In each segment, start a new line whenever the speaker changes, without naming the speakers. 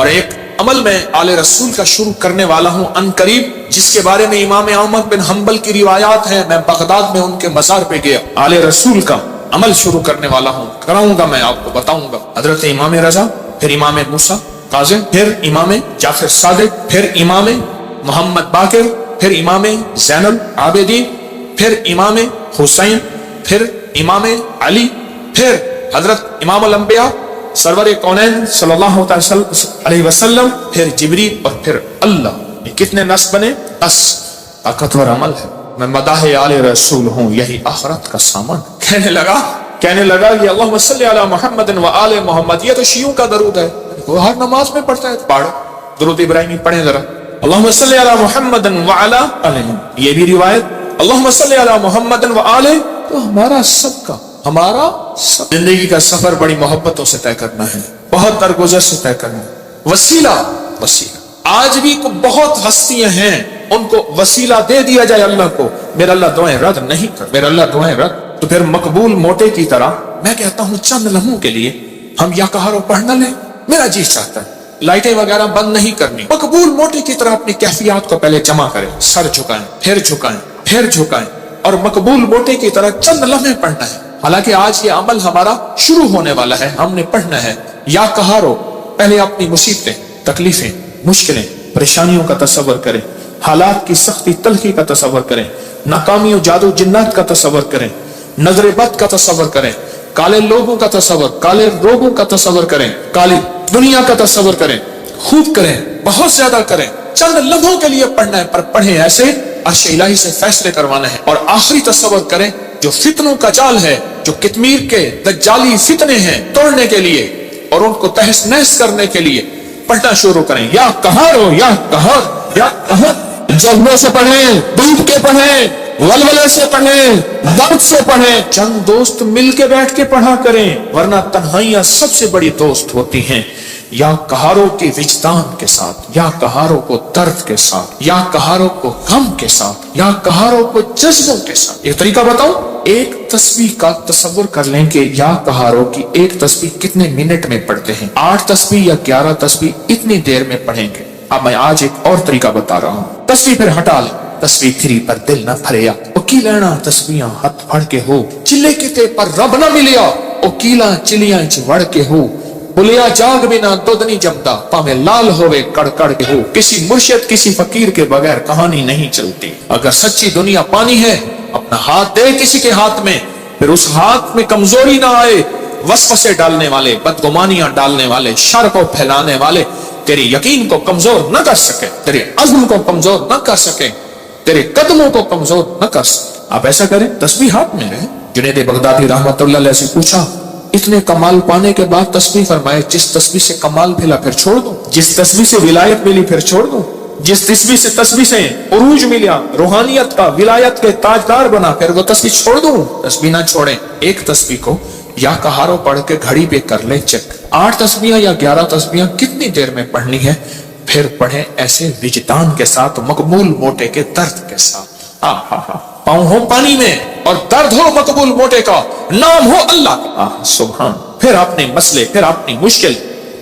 اور ایک عمل میں آل رسول کا شروع کرنے والا ہوں ان قریب، جس کے بارے میں امام احمد بن حنبل کی روایات ہیں، میں بغداد میں ان کے مزار پہ گیا، آل رسول کا عمل شروع کرنے والا ہوں، کراؤں گا، میں آپ کو بتاؤں گا۔ حضرت امام رضا، پھر امام موسیٰ کاظم، پھر امام جعفر صادق، پھر امام محمد باقر، پھر امام زین العابدین، پھر امام حسین، پھر امام علی، پھر حضرت امام الانبیاء سرور کونین صلی اللہ علیہ وسلم، پھر جبریل، اور پھر اللہ۔ یہ کتنے نس بنے؟ 10۔ طاقتور عمل ہے۔ میں مداح آل رسول ہوں، یہی آخرت کا سامان۔ کہنے لگا یہ اللہم صلی علی محمد و آل محمد، یہ تو شیعوں کا درود ہے، وہ ہر نماز میں پڑھتا ہے، پڑھو درود ابراہیمی پڑھیں ذرا، اللہم صلی علی محمد و علی آلہ۔ یہ بھی روایت اللہم صلی علی محمد و آلہ، تو ہمارا سب کا، ہمارا سب زندگی کا سفر بڑی محبتوں سے طے کرنا ہے، بہت درگزر سے طے کرنا ہے۔ وسیلہ آج بھی بہت ہستیاں ہیں، ان کو وسیلہ دے دیا جائے اللہ کو، میرا اللہ دعائیں رد نہیں کر، میرا اللہ دعائیں رد، تو پھر مقبول موٹے کی طرح میں کہتا ہوں چند لمحوں کے لیے ہم یا کہارو پڑھ نہ لیں، میرا جی چاہتا ہے لائٹیں وغیرہ بند نہیں کرنی، مقبول موٹے کی طرح اپنی کیفیات کو پہلے جمع کریں، سر جھکائیں، پھر جھکائیں، پھر جھکائیں، اور مقبول موٹے کی طرح چند لمحے پڑھنا ہے۔ حالانکہ آج یہ عمل ہمارا شروع ہونے والا ہے، ہم نے پڑھنا ہے یا کہارو، پہلے اپنی مصیبتیں، تکلیفیں، مشکلیں، پریشانیوں کا تصور کریں، حالات کی سختی تلخی کا تصور کریں، ناکامی و جادو جنات کا تصور کریں، نظر بد کا تصور کریں، کالے لوگوں کا تصور، کالے روگوں کا تصور کریں، کالی دنیا کا تصور کریں، خوب کریں، بہت زیادہ کریں، چند لمحوں کے لیے پڑھنا ہے، پر پڑھیں ایسے عرش الہی سے فیصلے کروانا ہے۔ اور آخری تصور کریں جو فتنوں کا جال ہے، جو کتمیر کے دجالی فتنے ہیں، توڑنے کے لیے اور ان کو تہس نہس کرنے کے لیے پڑھنا شروع کریں، یا کہارو یا کہار یا کہار، جذبے سے پڑھیں، ڈوب کے پڑھیں، ولولے سے پڑھیں، درد سے پڑھیں، چند دوست مل کے بیٹھ کے پڑھا کریں، ورنہ تنہائیاں سب سے بڑی دوست ہوتی ہیں۔ یا کہاروں کے وجدان کے ساتھ، یا کہاروں کو درد کے ساتھ، یا کہاروں کو غم کے ساتھ، یا کہاروں کو جذبوں کے ساتھ۔ ایک طریقہ بتاؤں، ایک تسبیح کا تصور کر لیں کہ یا کہاروں کی ایک تسبیح کتنے منٹ میں پڑھتے ہیں، 8 تسبیح یا 11 تسبیح اتنی دیر میں پڑھیں گے۔ اب میں آج ایک اور طریقہ بتا رہا ہوں، تسبیح پھر ہٹا لیں، تسبیح تھری پر دل نہ پھریا، اوکی لینا تسبیحاں ہاتھ پھڑ کے ہو، چلے کتے پر رب نہ ملیا، اوکیلا چلیاں چ وڑ کے ہو، بلیا جاگ بنا دودھ نہیں جمتا، پاویں لال ہوئے کڑ کڑ کے ہو، کسی مرشد کسی فقیر کے بغیر کہانی نہیں چلتی۔ اگر سچی دنیا پانی ہے، اپنا ہاتھ دے کسی کے ہاتھ میں، پھر اس ہاتھ میں کمزوری نہ آئے، وسوسے ڈالنے والے، بدگمانیاں ڈالنے والے، شر کو پھیلانے والے تیرے یقین کو کمزور نہ کر سکے، تیرے عزم کو کمزور نہ کر سکے، تیرے قدموں کو کمزور نہ کر سکے۔ آپ ایسا کریں، تسبیح ہاتھ میں رہے۔ جنید بغدادی رحمت اللہ علیہ سے پوچھا، اتنے کمال پانے کے بعد تسبیح، فرمائے جس تسبیح سے کمال ملا پھر چھوڑ دو، جس تسبیح سے ولایت ملی پھر چھوڑ دو، جس تسبیح سے عروج ملا، روحانیت کا، ولایت کے تاجدار بنا، پھر وہ تسبیح چھوڑ دو۔ تسبیح نہ چھوڑیں۔ ایک تسبیح کو یا کہارو پڑھ کے گھڑی پہ کر لیں چیک، 8 تسبیحاں یا 11 تسبیحاں کتنی دیر میں پڑھنی ہے، پھر پڑھیں ایسے وجدان کے ساتھ، مقبول موٹے کے درد کے ساتھ۔ پاؤں ہو پانی میں اور درد ہو مقبول موٹے کا، نام ہو اللہ کا، سبحان۔ پھر اپنے مسئلے، پھر اپنی مشکل،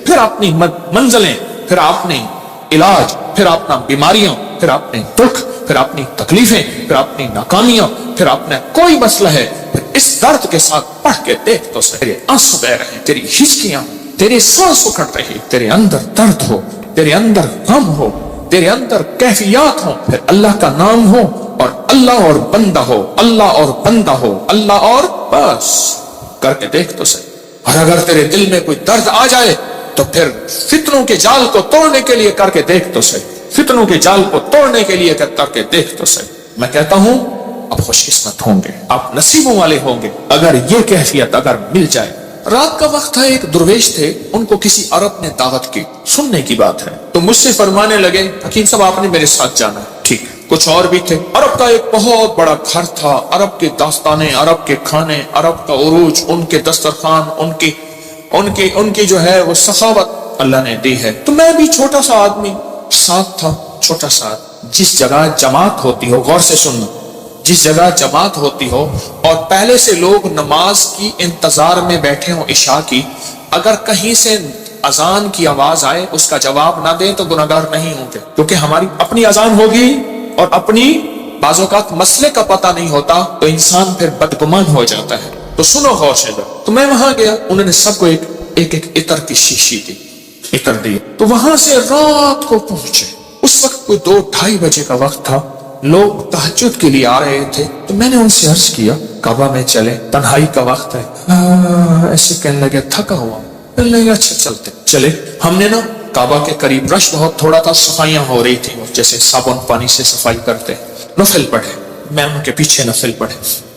پھر اپنی منزلیں، پھر اپنے علاج، پھر اپنا بیماریاں، پھر اپنے دکھ، پھر اپنی تکلیفیں، پھر اپنی ناکامیاں، پھر اپنا کوئی مسئلہ ہے، پھر اس درد کے ساتھ پڑھ کے دیکھ تو صحیح، تیرے آنسو بہ رہے ہیں، تیری ہچکیاں، تیرے سانس اکھڑ رہی، تیرے اندر درد ہو، تیرے اندر غم ہو، تیرے اندر کیفیات ہو، پھر اللہ کا نام ہو اور اللہ اور بندہ ہو، اللہ اور بندہ ہو، اللہ اور بس، کر کے دیکھ تو صحیح۔ اور اگر تیرے دل میں کوئی درد آ جائے تو پھر فتنوں کے جال کو توڑنے کے لیے کر کے دیکھ تو صحیح، فتنوں کے جال کو توڑنے کے لیے کر کے دیکھ تو صحیح۔ میں کہتا ہوں آپ خوش قسمت ہوں گے، آپ نصیبوں والے ہوں گے اگر یہ کیفیت اگر مل جائے۔ رات کا وقت تھا، ایک درویش تھے، ان کو کسی عرب نے دعوت کی، سننے کی بات ہے، تو مجھ سے فرمانے لگے حکیم صاحب آپ نے میرے ساتھ جانا ہے۔ ٹھیک، کچھ اور بھی تھے۔ عرب کا ایک بہت بڑا گھر تھا، عرب کے داستانیں، عرب کے کھانے، عرب کا عروج، ان کے دسترخوان، ان کی جو ہے وہ سخاوت اللہ نے دی ہے۔ تو میں بھی چھوٹا سا آدمی ساتھ تھا، چھوٹا سا۔ جس جگہ جماعت ہوتی ہو، غور سے سننا، جس جگہ جماعت ہوتی ہو اور پہلے سے لوگ نماز کی انتظار میں بیٹھے ہوں عشاء کی، اگر کہیں سے اذان کی آواز آئے اس کا جواب نہ دیں تو گناہگار نہیں ہوں گے، کیونکہ ہماری اپنی اذان ہوگی اور اپنی بعض اوقات مسئلے کا پتہ نہیں ہوتا تو انسان پھر بدگمان ہو جاتا ہے۔ تو سنو غور سے۔ تو میں وہاں گیا، انہوں نے سب کو ایک عطر کی شیشی دی، عطر دی، تو وہاں سے رات کو پہنچے۔ اس وقت کوئی 2-2:30 بجے کا وقت تھا، لوگ تہجد کے لیے آ رہے تھے۔ تو میں نے ان سے عرض کیا کعبہ میں چلے، تنہائی کا وقت ہے۔ ایسے کہنے لگے تھکا ہوا، کہنے لگے اچھا چلتے چلے۔ ہم نے نا کعبہ کے قریب رش بہت تھوڑا تھا، صفائیاں ہو رہی تھی، جیسے صابن پانی سے صفائی کرتے، نفل پڑھے، میں ان کے پیچھے نفل پڑھے۔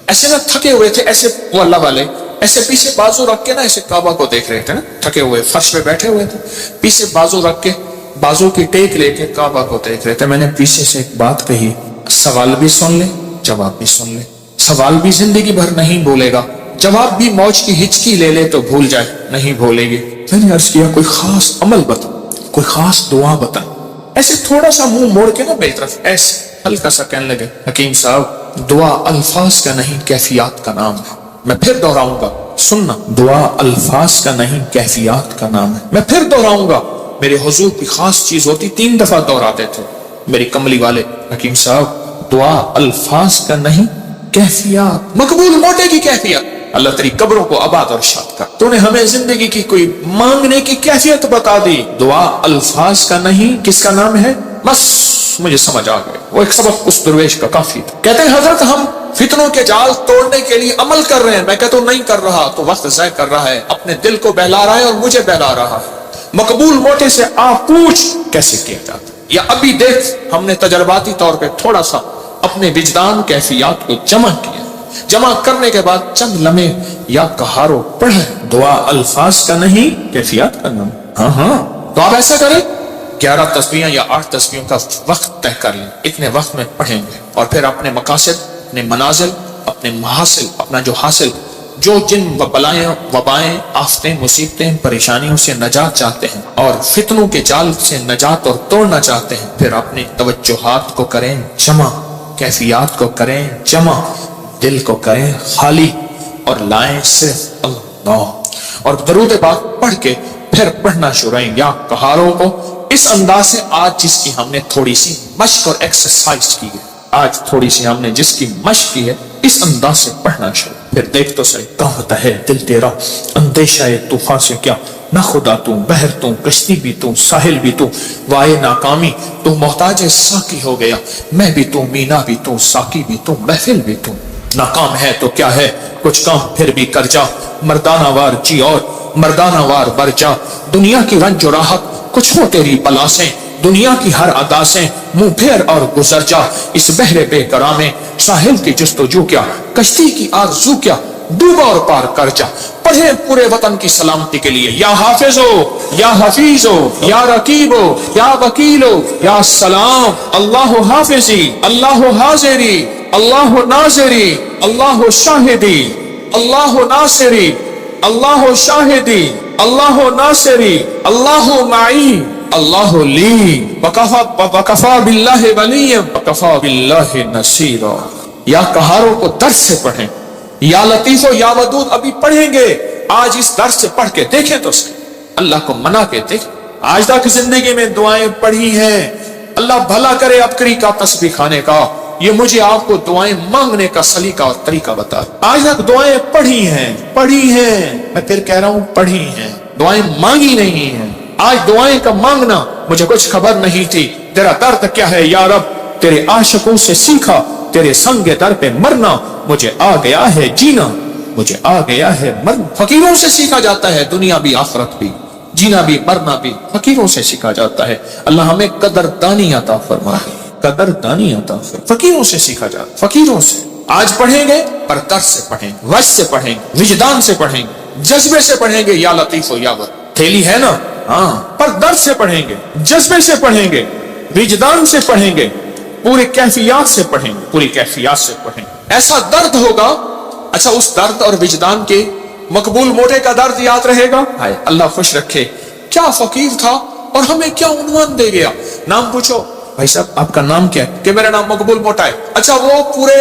ایسے نا تھکے ہوئے تھے، ایسے وہ اللہ والے ایسے پیچھے بازو رکھ کے نا ایسے کعبہ کو دیکھ رہے تھے نا، تھکے ہوئے فرش پہ بیٹھے ہوئے تھے، پیچھے بازو رکھ کے بازو کی ٹیک لے کے کعبہ کو دیکھ رہے تھے۔ میں نے پیچھے سے ایک بات کہی، سوال بھی سن لے جواب بھی سن لے، سوال بھی زندگی بھر نہیں بھولے گا، جواب بھی موج کی ہچکی لے لے تو بھول جائے، نہیں بھولے گی۔ میں نے عرض کیا کوئی خاص عمل بتا، کوئی خاص دعا بتا۔ ایسے تھوڑا سا منہ موڑ کے نا میری طرف ایسے ہلکا سا کہنے لگے حکیم صاحب دعا الفاظ کا نہیں کیفیات کا نام ہے۔ میں پھر دہراؤں گا، سننا، دعا الفاظ کا نہیں کیفیات کا نام ہے۔ میں پھر دہراؤں گا، میرے حضور کی خاص چیز ہوتی 3 دفعہ دہراتے تھے میری کملی والے، حکیم صاحب دعا الفاظ کا نہیں کیفیات، مقبول موٹے کی کیفیت۔ اللہ تیری قبروں کو آباد اور شاد کر، تو نے ہمیں زندگی کی کوئی مانگنے کی کیفیت بتا دی۔ دعا الفاظ کا نہیں، کس کا نام ہے؟ بس مجھے سمجھ آ گئے، وہ ایک سبق اس درویش کا کافی تھا۔ کہتے ہیں حضرت ہم فتنوں کے جال توڑنے کے لیے عمل کر رہے ہیں۔ میں کہتا ہوں نہیں کر رہا تو وقت ضائع کر رہا ہے، اپنے دل کو بہلا رہا ہے اور مجھے بہلا رہا ہے۔ مقبول موٹے سے آپ پوچھ کیسے کیا جاتا، یا ابھی دیکھ ہم نے تجرباتی طور پہ تھوڑا سا اپنے وجدان کیفیات کو جمع کیا، جمع کرنے کے بعد چند لمحے یا کہارو پڑھے، دعا الفاظ کا نہیں کیفیات کا نام۔ ہاں تو آپ ایسا کریں 11 تسبیحیں یا 8 تسبیحوں کا وقت طے کر لیں، اتنے وقت میں پڑھیں گے، اور پھر اپنے مقاصد، اپنے منازل، اپنے محاصل، اپنا جو حاصل، جو جن بلائیں وبائیں آفتیں مصیبتیں پریشانیوں سے نجات چاہتے ہیں اور فتنوں کے جال سے نجات اور توڑنا چاہتے ہیں، پھر اپنے توجہات کو کریں جمع، کیفیات کو کریں جمع، دل کو کریں خالی اور لائیں صرف اللہ، اور درود پاک پڑھ کے پھر پڑھنا شروع کریں یا کہاروں کو اس انداز سے۔ آج جس کی ہم نے تھوڑی سی مشق اور ایکسرسائز کی ہے، آج تھوڑی سی ہم نے جس کی مشق کی ہے، اس انداز سے پڑھنا شروع، پھر دیکھ تو صحیح کہتا ہے دل تیرا اندیشہ طوفان سے کیا، نہ خدا تو بحر تو کشتی بھی تو ساحل بھی تو، وائے ناکامی تو محتاج ساقی ہو گیا، میں بھی تو مینا بھی تو ساقی بھی تو محفل بھی تو، ناکام ہے تو کیا ہے کچھ کام پھر بھی کر جا، مردانہ وار جی اور مردانہ وار بر جا، دنیا کی رنج و راحت کچھ ہو تیری بلا سے، دنیا کی ہر ادا سے منہ پھیر اور گزر جا، اس بحر بے قرار میں ساحل کی جستجو کیا، کشتی کی آرزو کیا، ڈوبا اور پار کر جا، پڑھے پورے وطن کی سلامتی کے لیے یا حافظو یا حفیظو یا رقیبو یا وکیلو یا سلام، اللہ حافظی اللہ حاضری اللہ ناظری اللہ شاہدی اللہ ناصری اللہ شاہدی اللہ ناصری اللہ معی اللہ لی وکفا باللہ ولی وکفا باللہ نصیرا۔ یا کہاروں کو درس سے پڑھیں، یا لطیف و یا ودود ابھی پڑھیں گے، آج اس درس سے پڑھ کے دیکھیں تو صحیح، اللہ کو منا کے دیکھ۔ آج تک زندگی میں دعائیں پڑھی ہیں، اللہ بھلا کرے ابکری کا تسبیح کھانے کا، یہ مجھے آپ کو دعائیں مانگنے کا سلیقہ اور طریقہ بتا۔ آج تک دعائیں پڑھی ہیں، میں پھر کہہ رہا ہوں پڑھی ہیں، دعائیں مانگی نہیں ہیں۔ آج دعائیں کا مانگنا مجھے کچھ خبر نہیں تھی، تیرا درد کیا ہے یا رب، تیرے عاشقوں سے سیکھا، تیرے سنگ در پہ مرنا، مجھے آ گیا ہے جینا، مجھے آ گیا ہے مرنا۔ فقیروں سے سیکھا جاتا ہے دنیا بھی آخرت بھی، جینا بھی مرنا بھی فقیروں سے سیکھا جاتا ہے۔ اللہ ہمیں قدردانی عطا فرمائے، قدردانی عطا فرمائے۔ فقیروں سے سیکھا جاتا ہے، فقیروں سے۔ آج پڑھیں گے پر درد سے پڑھیں گے، وجد سے پڑھیں گے، وجدان سے پڑھیں گے، جذبے سے پڑھیں گے، یا لطیف و یا ود تھیلی ہے نا، ہاں، پر درد سے پڑھیں گے، جذبے سے پڑھیں گے، وجدان سے پڑھیں گے، پورے کیفیات سے پڑھیں گے، پوری کیفیات سے پڑھیں گے۔ ایسا درد ہوگا، اچھا اس درد اور وجدان کے مقبول موٹے کا درد یاد رہے گا، ہائے اللہ خوش رکھے، کیا فقیر تھا اور ہمیں کیا عنوان دے گیا۔ نام پوچھو، بھائی صاحب آپ کا نام کیا ہے؟ کہ میرا نام مقبول موٹا ہے۔ اچھا وہ پورے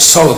100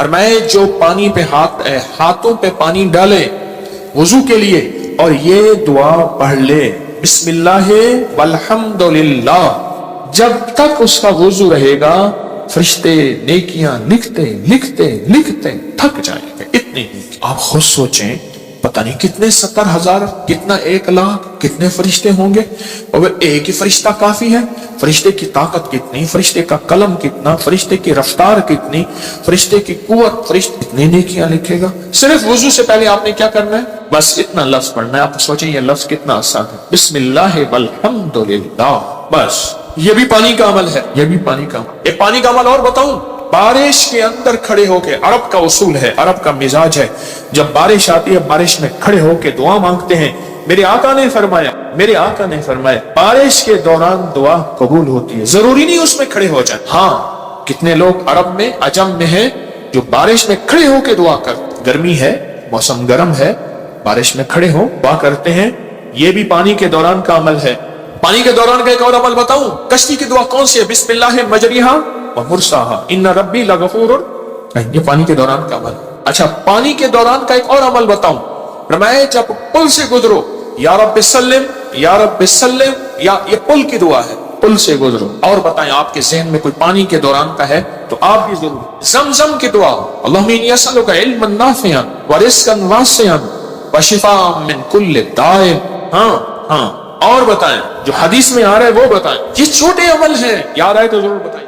اور میں جو پانی پہ ہاتھوں پہ پانی ڈالے وضو کے لیے اور یہ دعا پڑھ لے بسم اللہ والحمد للہ، جب تک اس کا وضو رہے گا فرشتے نیکیاں لکھتے لکھتے لکھتے تھک جائیں گے، اتنی نیکی۔ آپ خود سوچیں پتہ نہیں کتنے 70,000 کتنا 1,00,000 کتنے فرشتے ہوں گے، اور ایک ہی فرشتہ کافی ہے؟ فرشتے کی طاقت کتنی، فرشتے کا قلم کتنا، فرشتے کی رفتار کتنی، فرشتے کی قوت، فرشتے کتنی نیکیاں لکھے گا۔ صرف وضو سے پہلے آپ نے کیا کرنا ہے؟ بس اتنا لفظ پڑھنا ہے۔ آپ سوچیں یہ لفظ کتنا آسان ہے، بسم اللہ والحمد للہ، بس یہ بھی پانی کا عمل ہے، یہ بھی پانی کا عمل۔ ایک پانی کا عمل اور بتاؤں، بارش کے اندر کھڑے ہو کے، عرب کا اصول ہے، عرب کا مزاج ہے، جب بارش آتی ہے بارش میں کھڑے ہو کے دعا مانگتے ہیں۔ میرے آقا نے فرمایا بارش کے دوران دعا قبول ہوتی ہے، ضروری نہیں اس میں کھڑے ہو جائیں۔ ہاں کتنے لوگ عرب میں عجم میں ہیں جو بارش میں کھڑے ہو کے دعا کرتے، گرمی ہے موسم گرم ہے، بارش میں کھڑے ہو دعا کرتے ہیں، یہ بھی پانی کے دوران کا عمل ہے۔ پانی کے دوران کا ایک اور عمل بتاؤں، کشتی کی دعا کون سی ہے؟ بسم اللہ مجریہا ومرساہا ان ربی لغفور، یہ پانی کے دوران کا عمل۔ اچھا پانی کے دوران کا ایک اور عمل بتاؤں، فرمایا جب پل سے گزرو یا رب سلم یا رب سلم، یا یہ پل کی دعا ہے، پل سے گزرو۔ اور بتائیں آپ کے ذہن میں کوئی پانی کے دوران کا ہے تو آپ بھی ضرور زمزم کی دعا، اللہم انی اسألک علما نافعا ورزقا واسعا وشفاء من کل داء۔ ہاں اور بتائیں جو حدیث میں آ رہا ہے وہ بتائیں، یہ چھوٹے عمل ہیں، یاد آئے تو ضرور بتائیں۔